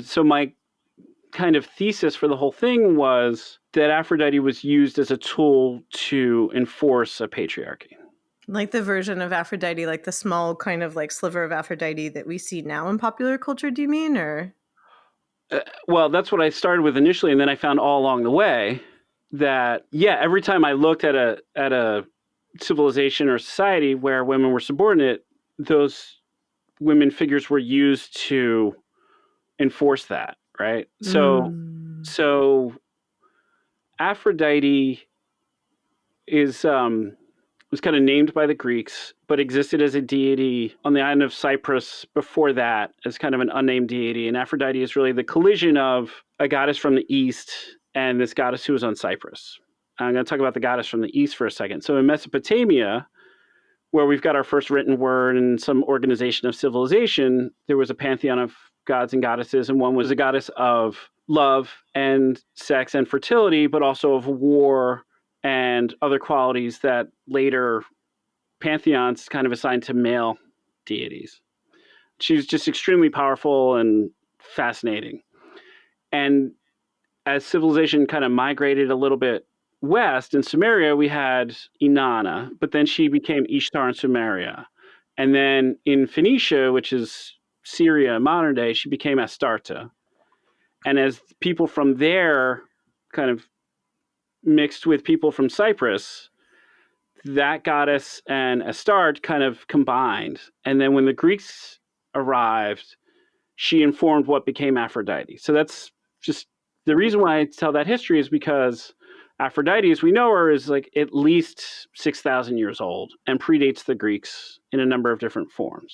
And so my kind of thesis for the whole thing was that Aphrodite was used as a tool to enforce a patriarchy. Like the version of Aphrodite, like the small kind of like sliver of Aphrodite that we see now in popular culture, do you mean? Or well, that's what I started with initially, and then I found all along the way that, yeah, every time I looked at a civilization or society where women were subordinate, those women figures were used to enforce that, right? So Aphrodite is was kind of named by the Greeks, but existed as a deity on the island of Cyprus before that as kind of an unnamed deity. And Aphrodite is really the collision of a goddess from the east and this goddess who was on Cyprus. I'm going to talk about the goddess from the east for a second. So in Mesopotamia, where we've got our first written word and some organization of civilization, there was a pantheon of gods and goddesses, and one was a goddess of love and sex and fertility, but also of war and other qualities that later pantheons kind of assigned to male deities. She was just extremely powerful and fascinating. And as civilization kind of migrated a little bit west, in Sumeria, we had Inanna, but then she became Ishtar in Sumeria. And then in Phoenicia, which is Syria modern day, she became Astarte. And as people from there kind of mixed with people from Cyprus, that goddess and Astarte kind of combined. And then when the Greeks arrived, she informed what became Aphrodite. So that's just the reason why I tell that history, is because Aphrodite, as we know her, is like at least 6,000 years old and predates the Greeks in a number of different forms.